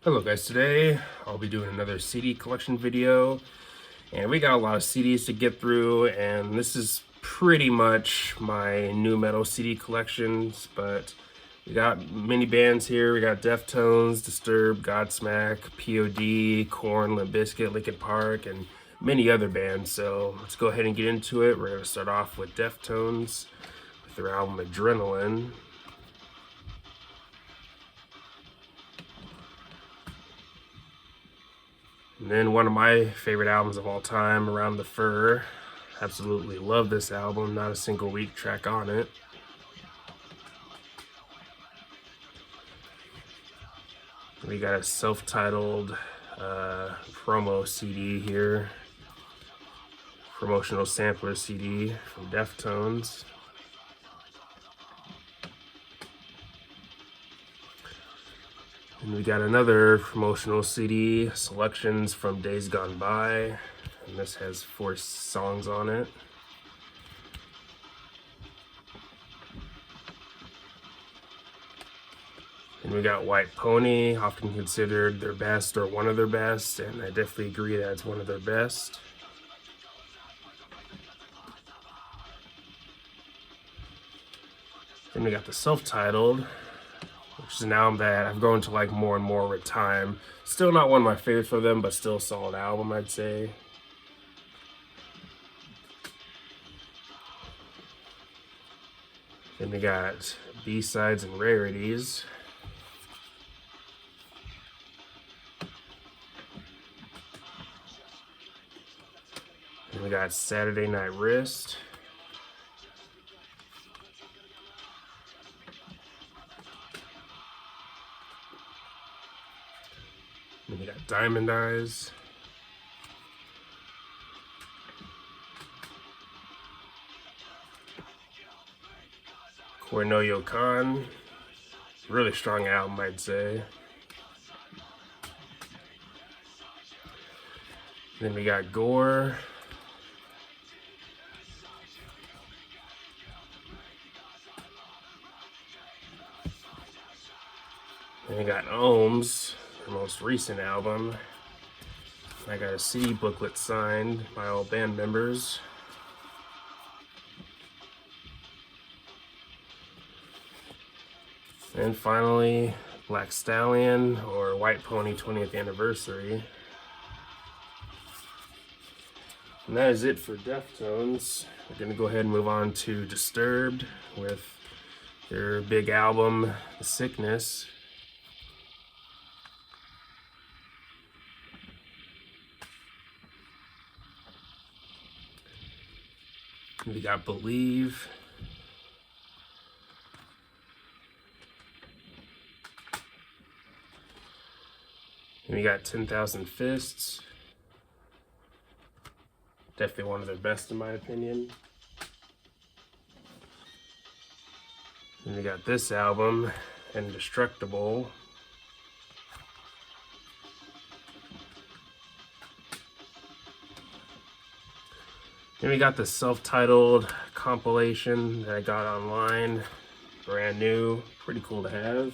Hello guys, today I'll be doing another CD collection video, and we got a lot of CDs to get through, and this is pretty much my new metal CD collections. But we got many bands here. We got Deftones, Disturbed, Godsmack, P.O.D, Korn, Limp Bizkit, Linkin Park, and many other bands. So let's go ahead and get into it. We're going to start off with Deftones with their album Adrenaline. And then one of my favorite albums of all time, Around the Fur. Absolutely love this album, not a single weak track on it. We got a self-titled promo CD here, promotional sampler CD from Deftones. And we got another promotional CD, selections from Days Gone By, and this has 4 songs on it. And we got White Pony, often considered their best or one of their best, and I definitely agree that it's one of their best. Then we got the self-titled, which is an album that I've grown to like more and more with time. Still not one of my favorites for them, but still a solid album, I'd say. Then we got B-sides and rarities. Then we got Saturday Night Wrist. Then we got Diamond Eyes. Cornoyo Khan. Really strong album, I'd say. Then we got Gore. Then we got Ohms, their most recent album. I got a CD booklet signed by all band members. And finally, Black Stallion, or White Pony 20th Anniversary. And that is it for Deftones. We're going to go ahead and move on to Disturbed with their big album, The Sickness. We got Believe. And we got 10,000 Fists. Definitely one of their best in my opinion. And we got this album, Indestructible. And we got the self-titled compilation that I got online, brand new, pretty cool to have,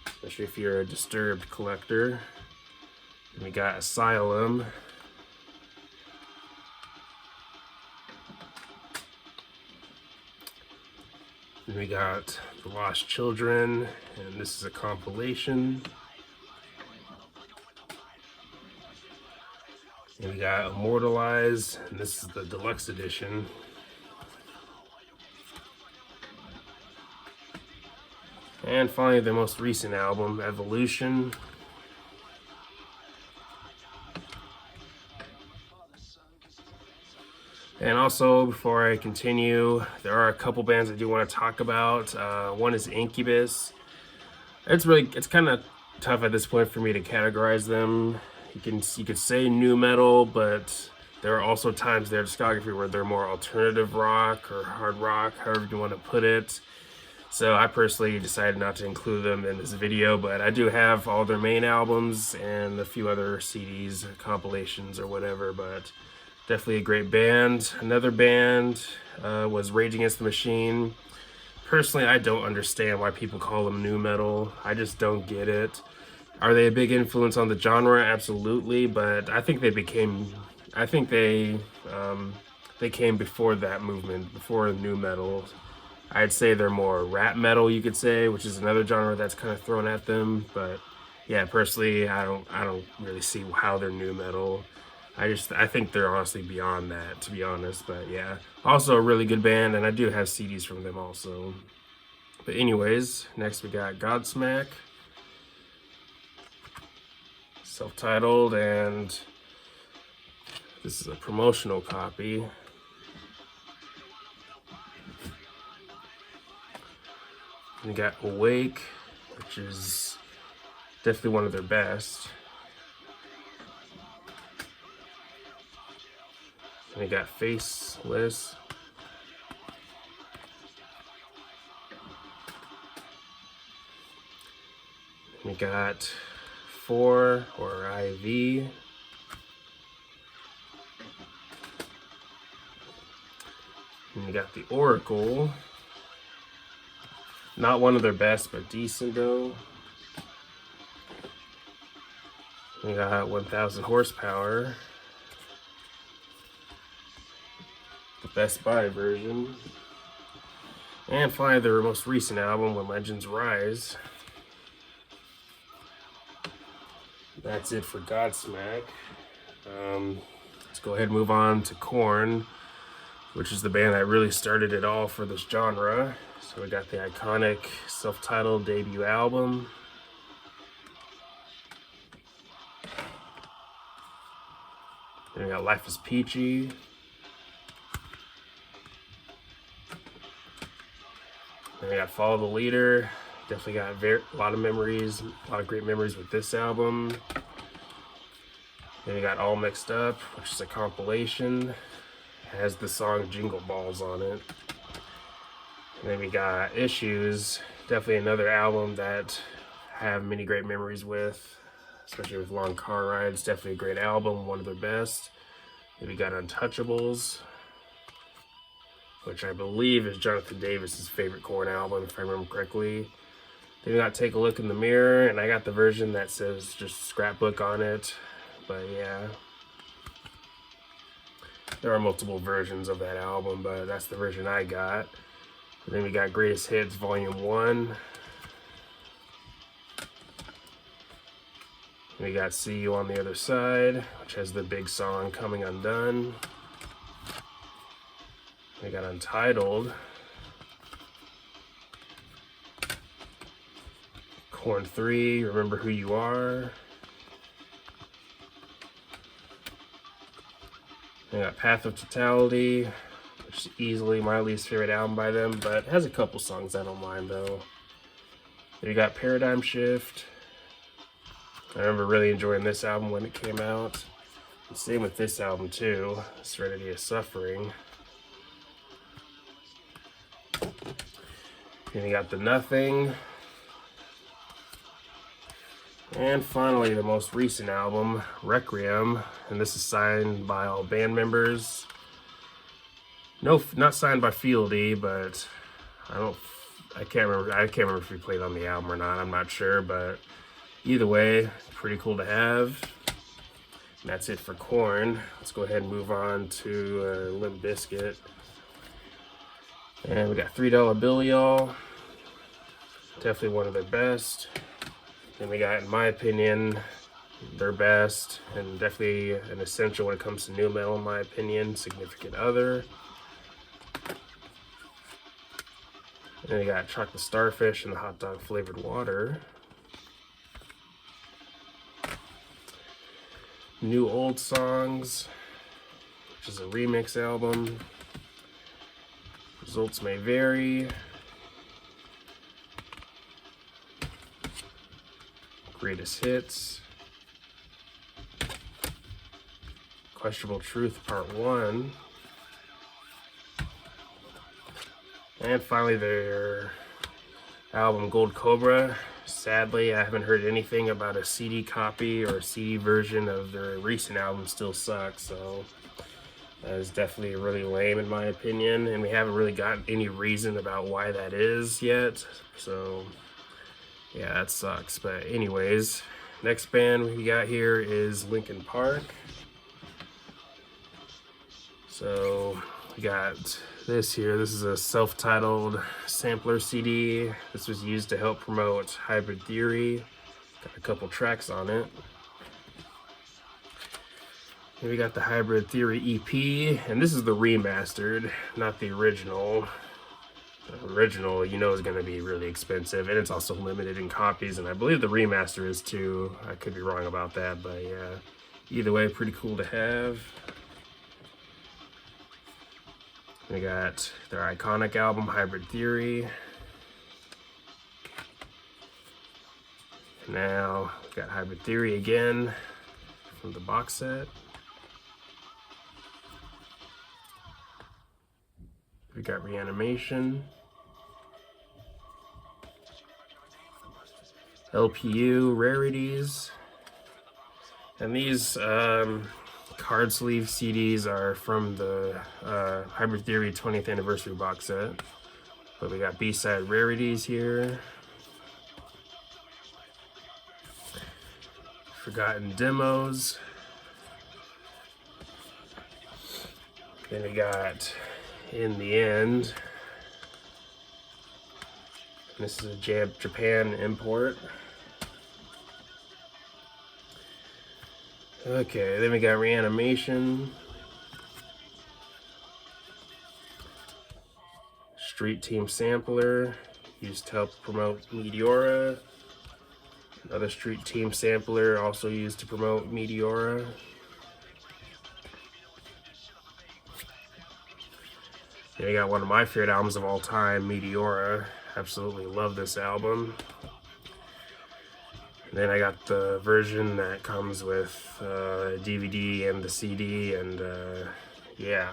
especially if you're a Disturbed collector. And we got Asylum. And we got The Lost Children, and this is a compilation. And we got Immortalized, and this is the deluxe edition. And finally, the most recent album, Evolution. And also, before I continue, there are a couple bands I do want to talk about. One is Incubus. It's kind of tough at this point for me to categorize them. You could say new metal, but there are also times in their discography where they're more alternative rock or hard rock, however you want to put it. So I personally decided not to include them in this video, but I do have all their main albums and a few other CDs, compilations, or whatever. But definitely a great band. Another band was Rage Against the Machine. Personally, I don't understand why people call them new metal. I just don't get it. Are they a big influence on the genre? Absolutely, but I think they came before that movement, before nu metal. I'd say they're more rap metal, you could say, which is another genre that's kind of thrown at them. But yeah, personally, I don't really see how they're nu metal. I think they're honestly beyond that, to be honest. But yeah, also a really good band, and I do have CDs from them also. But anyways, next we got Godsmack, self-titled, and this is a promotional copy. And you got Awake, which is definitely one of their best. And you got Faceless. And you got 4 or IV. And you got the Oracle. Not one of their best, but decent though. And you got 1000 horsepower. The Best Buy version. And finally their most recent album, When Legends Rise. That's it for Godsmack. Let's go ahead and move on to Korn, which is the band that really started it all for this genre. So we got the iconic self-titled debut album. Then we got Life is Peachy. Then we got Follow the Leader. Definitely got a lot of memories, a lot of great memories with this album. Then we got All Mixed Up, which is a compilation. It has the song Jingle Balls on it. And then we got Issues, definitely another album that I have many great memories with, especially with Long Car Rides. Definitely a great album, one of their best. Then we got Untouchables, which I believe is Jonathan Davis's favorite Korn album, if I remember correctly. Then we got Take a Look in the Mirror, and I got the version that says just Scrapbook on it. But yeah, there are multiple versions of that album, but that's the version I got. And then we got Greatest Hits Volume 1. We got See You on the Other Side, which has the big song Coming Undone. We got Untitled. Korn 3, Remember Who You Are. We got Path of Totality, which is easily my least favorite album by them, but it has a couple songs I don't mind though. Then we got Paradigm Shift. I remember really enjoying this album when it came out. And same with this album too, Serenity of Suffering. Then you got The Nothing. And finally, the most recent album, Requiem, and this is signed by all band members. No, not signed by P.O.D, but I can't remember if he played on the album or not. I'm not sure, but either way, pretty cool to have. And that's it for Korn. Let's go ahead and move on to Limp Bizkit. And we got $3 Bill Y'all. Definitely one of their best. And we got, in my opinion, their best, and definitely an essential when it comes to nu metal, in my opinion, Significant Other. And then we got Chocolate Starfish and the Hot Dog Flavored Water. New Old Songs, which is a remix album. Results May Vary. Greatest Hits. Questionable Truth Part 1. And finally their album Gold Cobra. Sadly, I haven't heard anything about a CD copy or a CD version of their recent album Still Sucks, so that is definitely really lame in my opinion, and we haven't really gotten any reason about why that is yet, so yeah, that sucks. But anyways, Next band we got here is Linkin Park. So we got this here. This is a self-titled sampler CD. This was used to help promote Hybrid Theory. Got a couple tracks on it. Then we got the Hybrid Theory EP, and this is the remastered, not the original. The original, you know, is going to be really expensive, and it's also limited in copies, and I believe the remaster is too. I could be wrong about that, but yeah, either way, pretty cool to have. We got their iconic album, Hybrid Theory. Now, we got Hybrid Theory again from the box set. We got Reanimation. LPU, Rarities. And these card sleeve CDs are from the Hybrid Theory 20th anniversary box set. But we got B-side Rarities here. Forgotten Demos. Then we got In the End. This is a Japan import. Okay, then we got Reanimation. Street Team Sampler, used to help promote Meteora. Another Street Team Sampler, also used to promote Meteora. Then we got one of my favorite albums of all time, Meteora. Absolutely love this album. And then I got the version that comes with DVD and the CD, and yeah,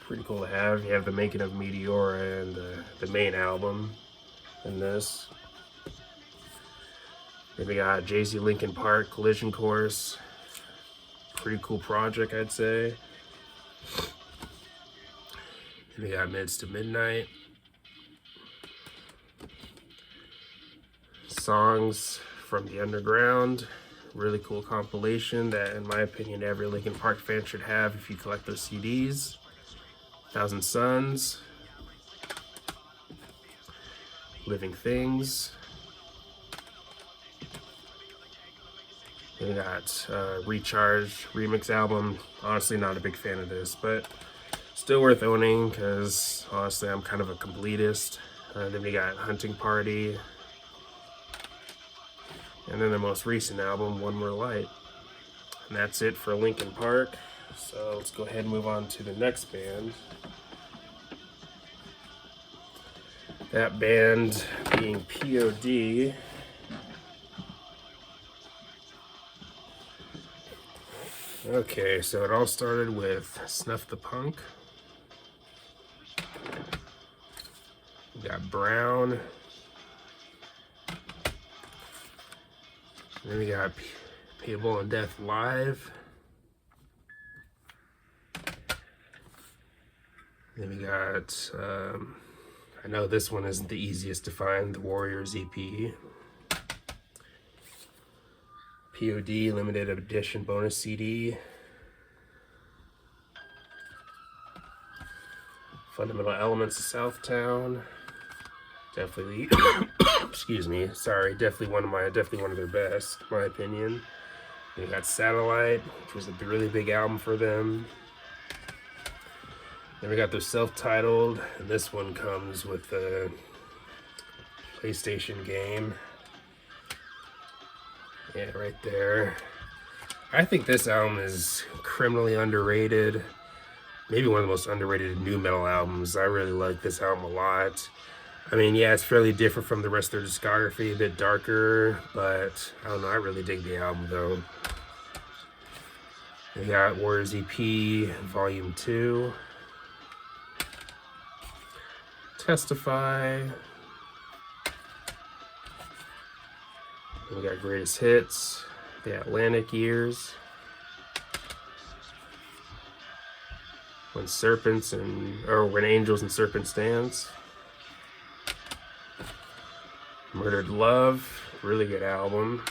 pretty cool to have. You have the making of Meteora and the main album in this. Then we got Jay-Z Linkin Park Collision Course. Pretty cool project, I'd say. Then we got Mids to Midnight. Songs from the Underground. Really cool compilation that, in my opinion, every Linkin Park fan should have if you collect their CDs. Thousand Suns. Living Things. Then we got Recharge remix album. Honestly, not a big fan of this, but still worth owning because honestly, I'm kind of a completist. Then we got Hunting Party. And then the most recent album, One More Light. And that's it for Linkin Park. So let's go ahead and move on to the next band. That band being P.O.D. Okay, so it all started with Snuff the Punk. We got Brown. Then we got Payable and Death Live. Then we got, I know this one isn't the easiest to find, the Warriors EP. P.O.D. limited edition bonus CD. Fundamental Elements of Southtown. Definitely, excuse me, sorry, definitely one of their best, in my opinion. We got Satellite, which was a really big album for them. Then we got their self-titled, and this one comes with a PlayStation game. Yeah, right there. I think this album is criminally underrated. Maybe one of the most underrated nu metal albums. I really like this album a lot. I mean, yeah, it's fairly different from the rest of their discography, a bit darker, but I don't know, I really dig the album though. We got Warriors EP Volume 2. Testify. We got Greatest Hits, The Atlantic Years, When Angels and Serpents Dance, Murdered Love, really good album.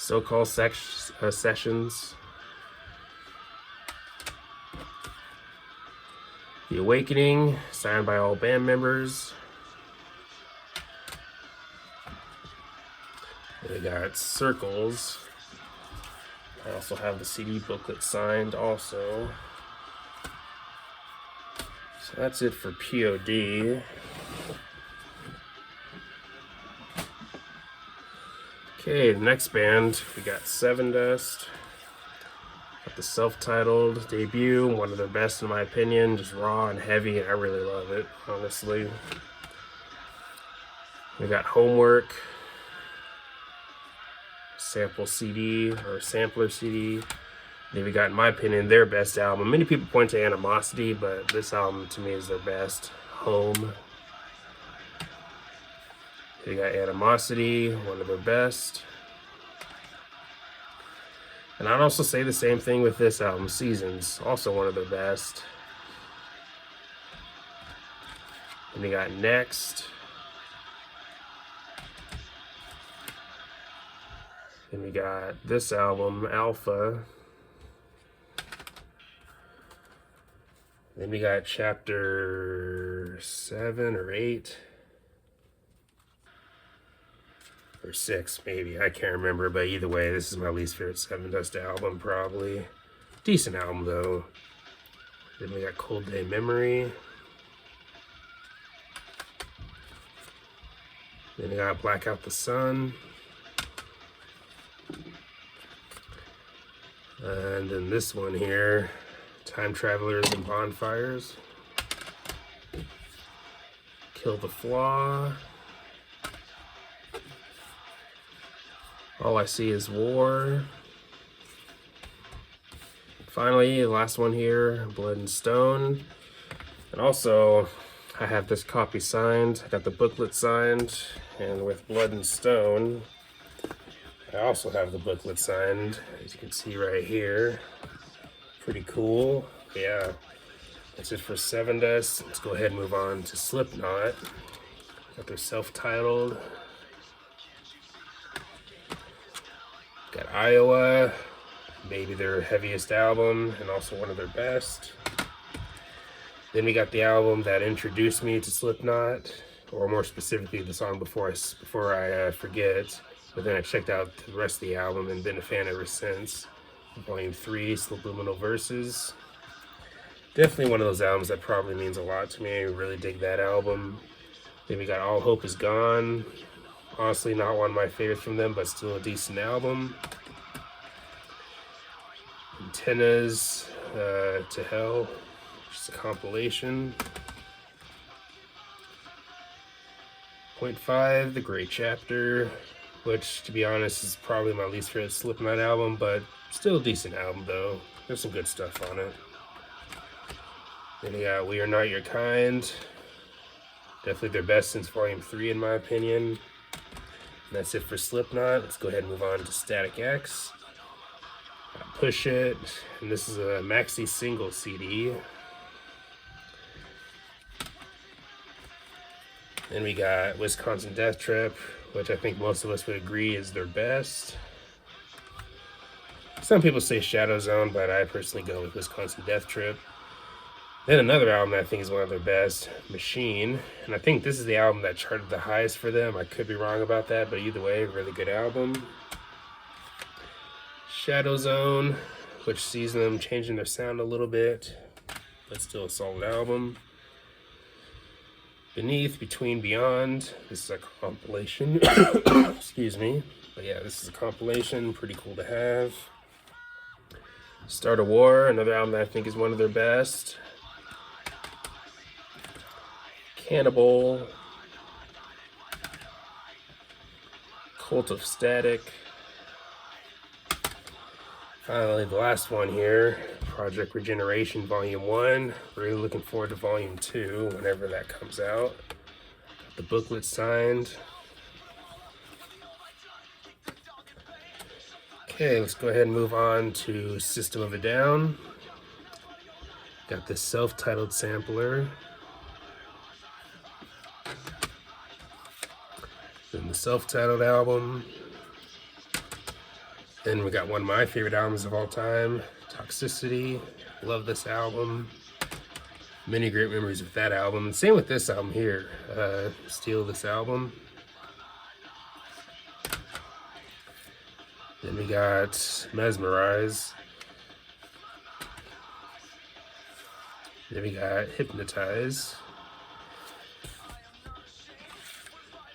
So-Called Sessions. The Awakening, signed by all band members. We got Circles. I also have the CD booklet signed also. So that's it for P.O.D. Okay, the next band, we got Sevendust. Got the self-titled debut, one of their best in my opinion, just raw and heavy, and I really love it, honestly. We got Homework, sample CD, or sampler CD. Then we got, in my opinion, their best album. Many people point to Animosity, but this album to me is their best. Home. We got Animosity, one of their best. And I'd also say the same thing with this album, Seasons, also one of their best. And we got Next. And we got this album, Alpha. Then we got chapter 7 or 8. Or 6, maybe. I can't remember, but either way, this is my least favorite Sevendust album, probably. Decent album, though. Then we got Cold Day Memory. Then we got Blackout the Sun. And then this one here, Time Travelers and Bonfires. Kill the Flaw. All I See Is War. Finally, the last one here, Blood and Stone. And also, I have this copy signed. I got the booklet signed. And with Blood and Stone, I also have the booklet signed, as you can see right here. Pretty cool. Yeah, that's it for Sevendust. Let's go ahead and move on to Slipknot. Got their self-titled. Got Iowa, maybe their heaviest album and also one of their best. Then we got the album that introduced me to Slipknot, or more specifically the song before I forget. But then I checked out the rest of the album and been a fan ever since. Volume 3, Subliminal Verses. Definitely one of those albums that probably means a lot to me. I really dig that album. Then we got All Hope Is Gone. Honestly, not one of my favorites from them, but still a decent album. Antennas to Hell, just a compilation. Point 5, The Great Chapter, which, to be honest, is probably my least favorite Slipknot album, but still a decent album, though. There's some good stuff on it. Then we got We Are Not Your Kind. Definitely their best since Volume 3, in my opinion. And that's it for Slipknot. Let's go ahead and move on to Static X. Push It. And this is a maxi single CD. Then we got Wisconsin Death Trip, which I think most of us would agree is their best. Some people say Shadow Zone, but I personally go with Wisconsin Death Trip. Then another album that I think is one of their best, Machine. And I think this is the album that charted the highest for them. I could be wrong about that, but either way, really good album. Shadow Zone, which sees them changing their sound a little bit, but still a solid album. Beneath, Between, Beyond. This is a compilation. Excuse me. But yeah, this is a compilation. Pretty cool to have. Start a War, another album that I think is one of their best. Cannibal. Cult of Static. Finally, the last one here, Project Regeneration Volume 1. Really looking forward to Volume 2 whenever that comes out. Got the booklet signed. Okay, let's go ahead and move on to System of a Down. Got this self-titled sampler. Then the self-titled album. Then we got one of my favorite albums of all time, Toxicity. Love this album. Many great memories with that album. Same with this album here. Steal this album. Then we got Mesmerize. Then we got Hypnotize.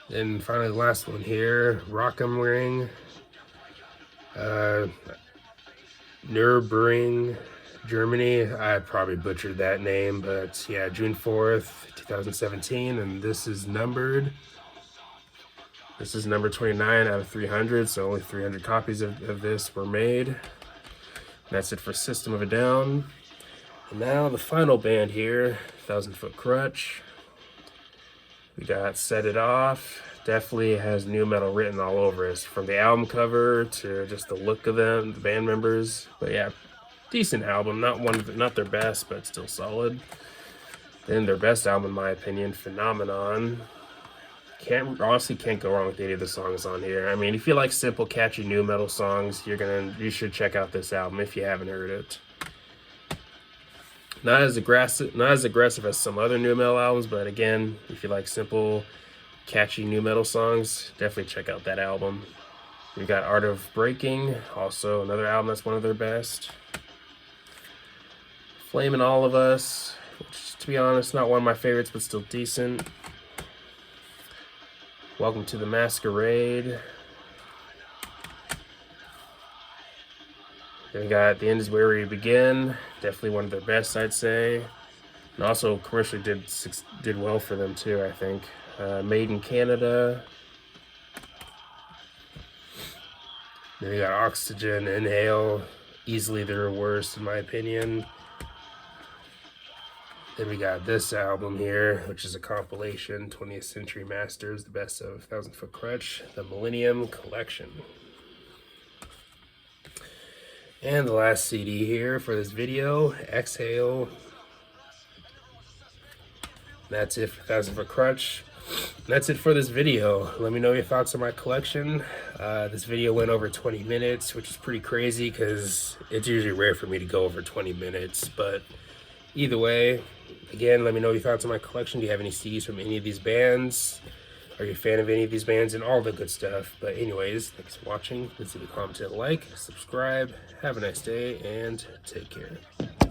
Then finally the last one here, Rock'em Ring. Nürburgring, Germany. I probably butchered that name, but yeah, June 4th, 2017, and this is numbered. This is number 29 out of 300, so only 300 copies of this were made. And that's it for System of a Down. And now the final band here, 1,000 Foot Crutch. We got Set It Off. Definitely has nu metal written all over it, from the album cover to just the look of them, the band members. But yeah, decent album. Not their best, but still solid. Then their best album, in my opinion, Phenomenon. Honestly can't go wrong with any of the songs on here. I mean, if you like simple, catchy nu metal songs, you should check out this album if you haven't heard it. Not as aggressive as some other nu metal albums, but again, if you like simple, catchy nu metal songs, definitely check out that album. We got Art of Breaking, also another album that's one of their best. Flamin' All of Us, which, to be honest, not one of my favorites, but still decent. Welcome to the Masquerade. Then we got The End Is Where We Begin, definitely one of their best, I'd say. And also commercially did well for them too, I think. Made in Canada. Then we got Oxygen, Inhale, easily their worst in my opinion. Then we got this album here, which is a compilation, 20th Century Masters, the best of 1,000 Foot Crutch, the Millennium Collection. And the last CD here for this video, Exhale. That's it for 1,000 Foot Crutch. That's it for this video. Let me know your thoughts on my collection. This video went over 20 minutes, which is pretty crazy because it's usually rare for me to go over 20 minutes. But either way, again, let me know your thoughts on my collection. Do you have any CDs from any of these bands? Are you a fan of any of these bands? And all the good stuff. But anyways, thanks for watching. Please leave a comment and a like, subscribe. Have a nice day and take care.